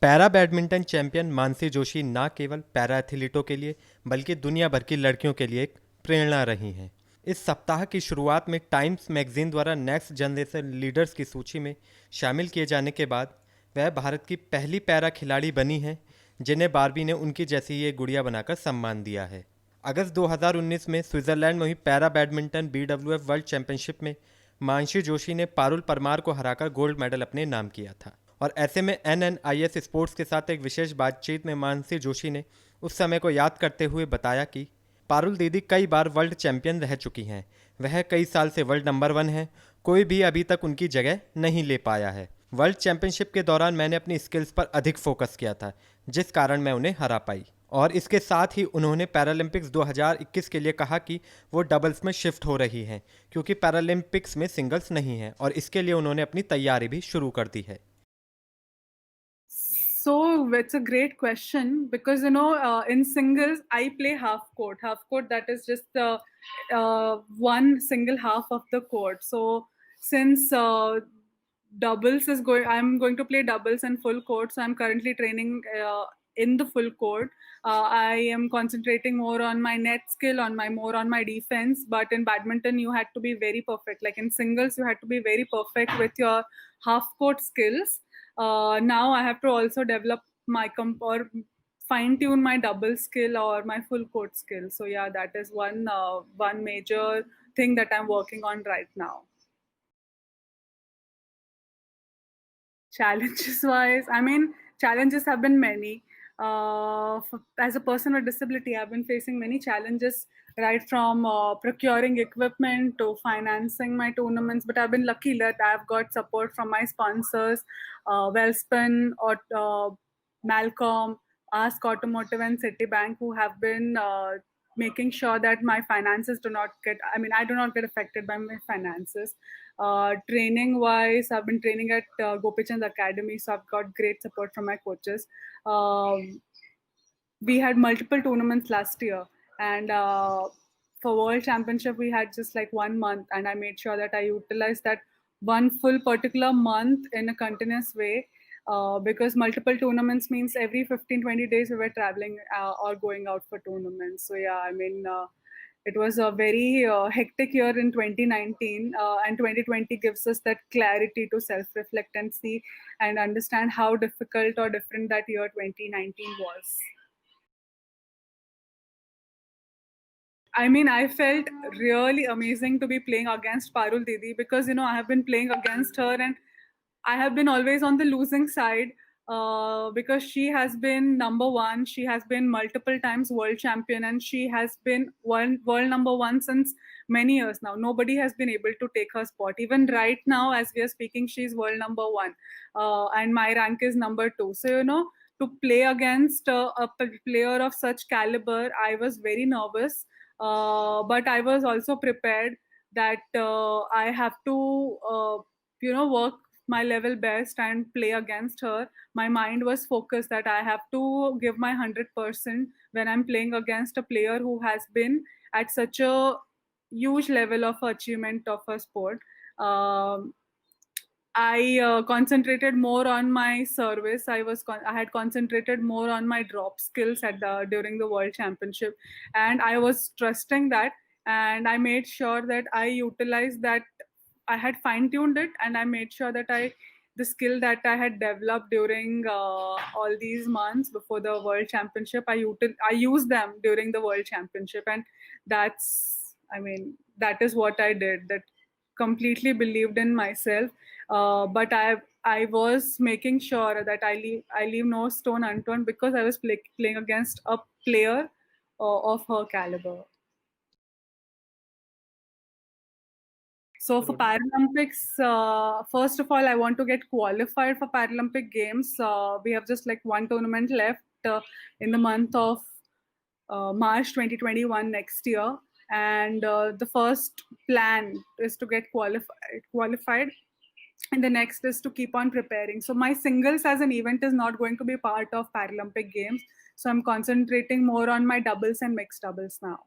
Para badminton champion Mansi Joshi न केवल para एथलीटों के लिए बल्कि दुनिया भर की लड़कियों के लिए एक प्रेरणा रही हैं। इस सप्ताह की शुरुआत में टाइम्स मैगजीन द्वारा नेक्स्ट जनरेशन लीडर्स की सूची में शामिल किए जाने के बाद वह भारत की पहली पैरा खिलाड़ी बनी हैं जिन्हें बारबी ने उनकी जैसी ये गुड़िया बनाकर सम्मान दिया है। अगस्त 2019 में स्विट्जरलैंड में हुई para badminton BWF world championship में मानसी जोशी ने पारुल परमार को हराकर गोल्ड मेडल अपने नाम किया था। और ऐसे में NNIS स्पोर्ट्स के साथ एक विशेष बातचीत में मानसी जोशी ने उस समय को याद करते हुए बताया कि पारुल दीदी कई बार वर्ल्ड चैंपियन रह चुकी हैं, वह कई साल से वर्ल्ड नंबर 1 हैं, कोई भी अभी तक उनकी जगह नहीं ले पाया है। वर्ल्ड चैंपियनशिप के दौरान मैंने अपनी स्किल्स पर अधिक फोकस किया था जिस कारण मैं उन्हें हरा पाई। और इसके साथ ही उन्होंने पैरालंपिक्स 2021 के लिए कहा कि वो डबल्स में शिफ्ट हो रही हैं क्योंकि पैरालंपिक्स में सिंगल्स नहीं है और इसके लिए उन्होंने अपनी तैयारी भी शुरू कर दी है। So it's a great question because in singles I play half court. Half court, that is just one single half of the court. So since doubles is going, I'm going to play doubles and full court. So I'm currently training in the full court. I am concentrating more on my net skill, more on my defense. But in badminton, you had to be very perfect. Like in singles, you had to be very perfect with your half court skills. Now I have to also develop my or fine tune my double skill or my full court skill. So yeah, that is one major thing that I'm working on right now. Challenges wise, I mean, challenges have been many. As a person with disability, I've been facing many challenges, right from procuring equipment to financing my tournaments. But I've been lucky that I've got support from my sponsors, Wellspun or Malcolm, Ask Automotive, and Citibank, who have been making sure that my finances do not get, I mean, I do not get affected by my finances. Training wise, I've been training at Gopichand Academy, so I've got great support from my coaches. We had multiple tournaments last year, and for World Championship, we had just like 1 month, and I made sure that I utilized that one full particular month in a continuous way. Because multiple tournaments means every 15-20 days we were traveling or going out for tournaments. So yeah, I mean, it was a very hectic year in 2019, and 2020 gives us that clarity to self-reflect and see and understand how difficult or different that year 2019 was. I mean, I felt really amazing to be playing against Parul Didi because, I have been playing against her and I have been always on the losing side because she has been number 1. She has been multiple times world champion and she has been world number 1 since many years now. Nobody has been able to take her spot. Even right now, as we are speaking, she's world number 1 and my rank is number 2. So, to play against a player of such caliber, I was very nervous. But I was also prepared that I have to, work my level best and play against her. My mind was focused that I have to give my 100% when I'm playing against a player who has been at such a huge level of achievement of a sport. I concentrated more on my service. I had concentrated more on my drop skills during the World Championship, and I was trusting that. And I made sure that I utilized that. I had fine tuned it, and I made sure that the skill that I had developed during all these months before the World Championship, I used them during the World Championship, and that is what I did. That completely believed in myself, but I was making sure that I leave no stone unturned because I was playing against a player of her caliber. So for Paralympics, first of all, I want to get qualified for Paralympic Games. We have just like one tournament left in the month of March 2021 next year. And the first plan is to get qualified. And the next is to keep on preparing. So my singles as an event is not going to be part of Paralympic Games. So I'm concentrating more on my doubles and mixed doubles now.